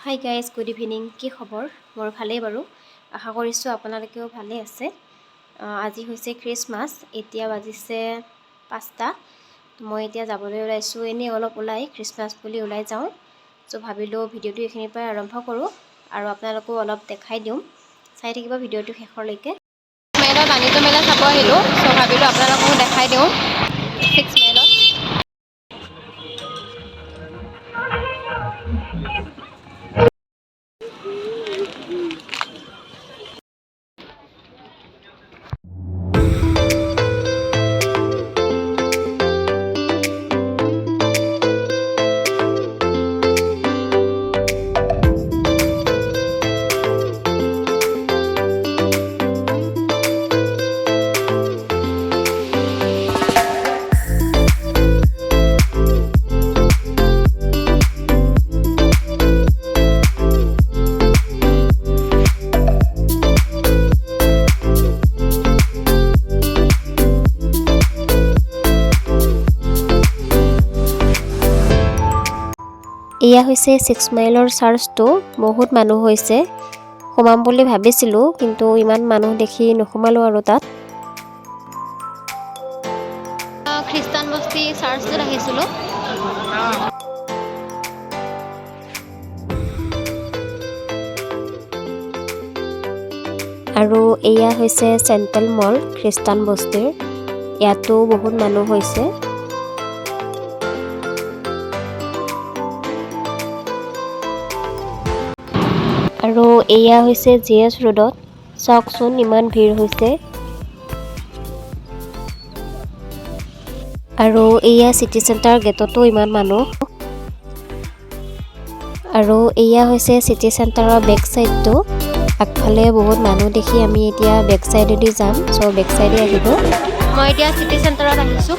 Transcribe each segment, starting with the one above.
Hi guys, good evening. কি খবৰ? মোৰ ভালেই বাৰু। আশা কৰিছোঁ আপোনালোকেও ভালেই আছে। আজি হৈছে খ্ৰীষ্টমাছ। এতিয়া বাজিছে 5টা। মই এতিয়া যাবলৈ ওলাইছোঁ, এনেই অলপ ওলাই খ্ৰীষ্টমাছ বুলি ওলাই যাওঁ। চ' ভাবিলোঁ ভিডিঅ'টো এইখিনিৰ পৰাই আৰম্ভ কৰোঁ আৰু আপোনালোকো অলপ দেখাই দিওঁ। চাই থাকিব ভিডিঅ'টো শেষলৈকে। মেলত বাণিজ্য মেলা চাব আহিলোঁ, চ' ভাবিলোঁ আপোনালোককো দেখাই দিওঁ 6 মাইলত। এয়া হৈছে 6 মাইলৰ চাৰ্চটো। বহুত মানুহ হৈছে। সোমাম বুলি ভাবিছিলোঁ, কিন্তু ইমান মানুহ দেখি নোসোমালোঁ আৰু তাত। খ্ৰীষ্টান বস্তি চাৰ্চটোত আহিছিলোঁ। আৰু এয়া হৈছে চেণ্ট্ৰেল মল খ্ৰীষ্টান বস্তিৰ। ইয়াতো বহুত মানুহ হৈছে। আৰু এয়া হৈছে GS ৰোডত। চাওকচোন ইমান ভিৰ হৈছে। আৰু এয়া চিটি চেণ্টাৰ গেটতো ইমান মানুহ। আৰু এয়া হৈছে চিটি চেণ্টাৰৰ বেক চাইডটো। আগফালে বহুত মানুহ দেখি আমি এতিয়া বেক চাইডেদি যাম। চ' বেক চাইডে আহিব। মই এতিয়া চিটি চেণ্টাৰত আহিছোঁ।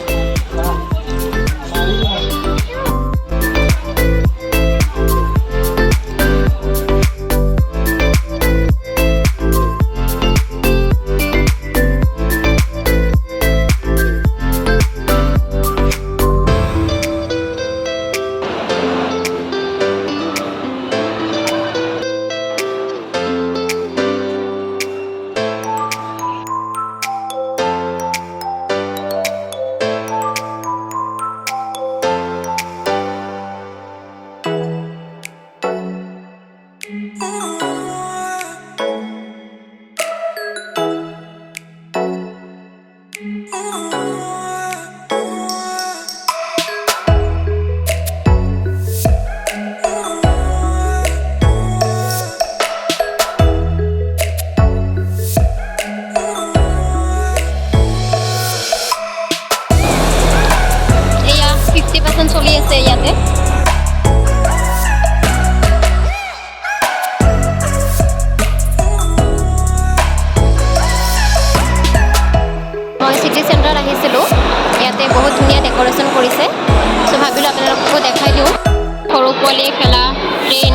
এয়া 50% চলি আছে ইয়াতে। মই চিটি চেণ্টাৰত আহিছিলোঁ। ইয়াতে বহুত ধুনীয়া ডেক'ৰেশ্যন কৰিছে। চ' ভাবিলোঁ আপোনালোককো দেখাই দিওঁ। সৰু পোৱালীয়ে খেলা ট্ৰেইন।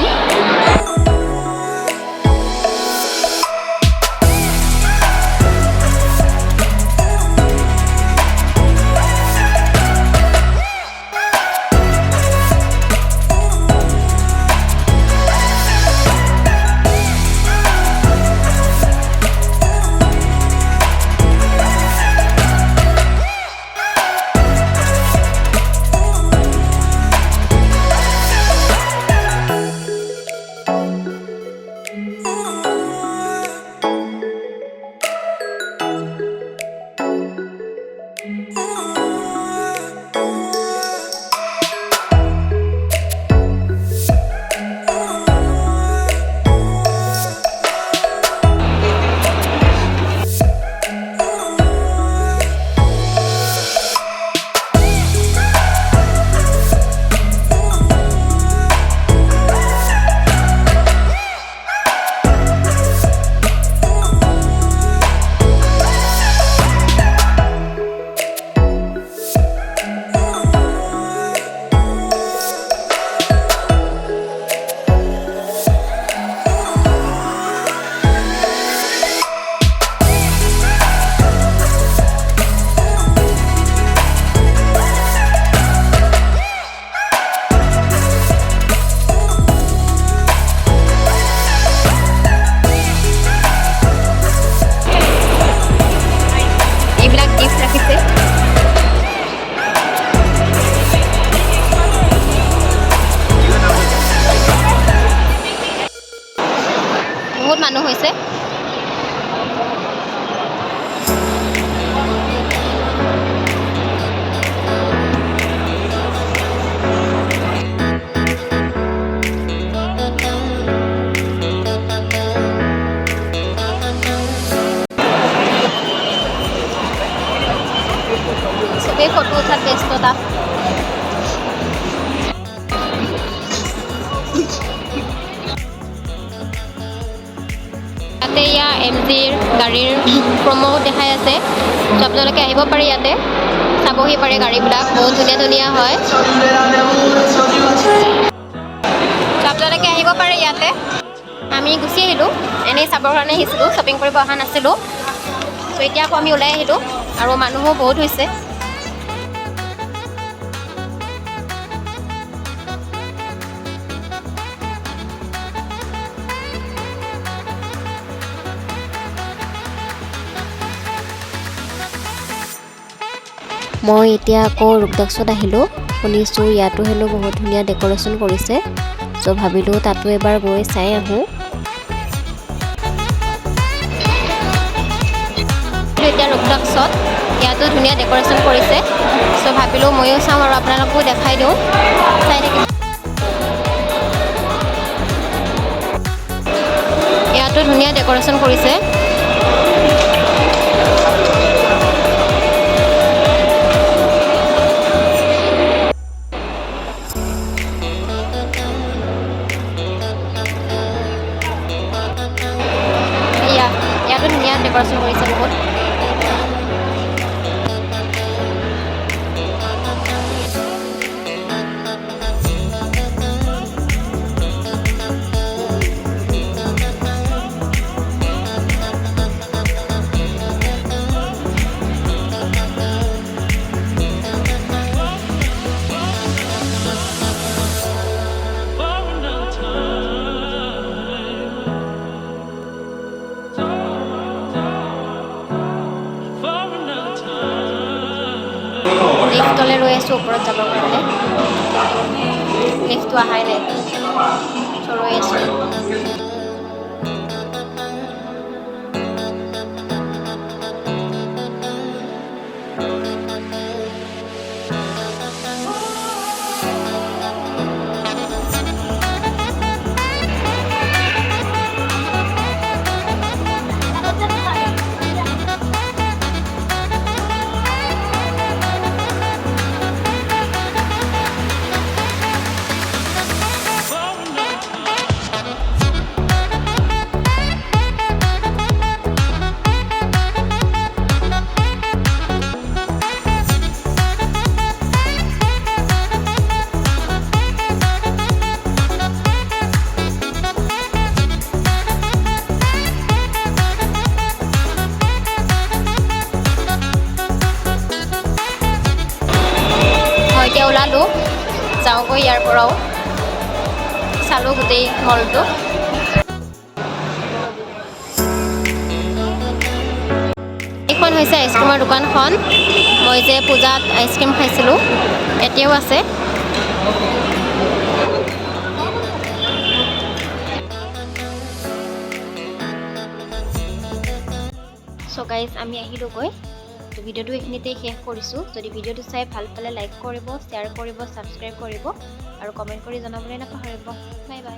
হৈছে। চবেই ফটো উঠাত ব্যস্ততা। ইয়াতে এয়া MGৰ গাড়ীৰ প্ৰমো দেখাই আছে, ত' আপোনালোকে আহিব পাৰে, ইয়াতে চাবহি পাৰে গাড়ীবিলাক, বহুত ধুনীয়া ধুনীয়া হয়। ত' আপোনালোকে আহিব পাৰে ইয়াতে। আমি গুচি আহিলোঁ, এনেই চাবৰ কাৰণে আহিছিলোঁ, শ্বপিং কৰিব অহা নাছিলোঁ। ত' এতিয়া আকৌ আমি ওলাই আহিলোঁ আৰু মানুহো বহুত হৈছে। মই এতিয়া আকৌ ৰূপডাক্সত আহিলোঁ, শুনিছোঁ ইয়াতো হেনো বহুত ধুনীয়া ডেক'ৰেশ্যন কৰিছে, চ' ভাবিলোঁ তাতো এবাৰ গৈ চাই আহোঁ। এতিয়া ৰূপডাক্সত ইয়াতো ধুনীয়া ডেক'ৰেশ্যন কৰিছে, চ' ভাবিলোঁ ময়ো চাওঁ আৰু আপোনালোকো দেখাই দিওঁ, চাই থাকিম। ইয়াতো ধুনীয়া ডেক'ৰেশ্যন কৰিছে। ইয়াতো ধুনীয়া ডেক'ৰেশ্যন কৰিছে বহুত। লিফ্টলৈ ৰৈ আছোঁ ওপৰত যাবৰ কাৰণে, লিফ্টটো অহাই নাই, চ' ৰৈ আছোঁ। এতিয়া ওলালোঁ, যাওঁগৈ ইয়াৰ পৰাও, চালোঁ গোটেই মলটো। এইখন হৈছে আইচক্ৰীমৰ দোকানখন, মই যে পূজাত আইচক্ৰীম খাইছিলোঁ, এতিয়াও আছে। চ' গাইজ আমি আহিলোঁগৈ। তো ভিডিঅ'টো এইখিনিতেই শেষ কৰিছোঁ। যদি ভিডিঅ'টো চাই ভাল পালে লাইক কৰিব, শ্বেয়াৰ কৰিব, ছাবস্ক্ৰাইব কৰিব আৰু কমেণ্ট কৰি জনাবলৈ নাপাহৰিব। Bye bye.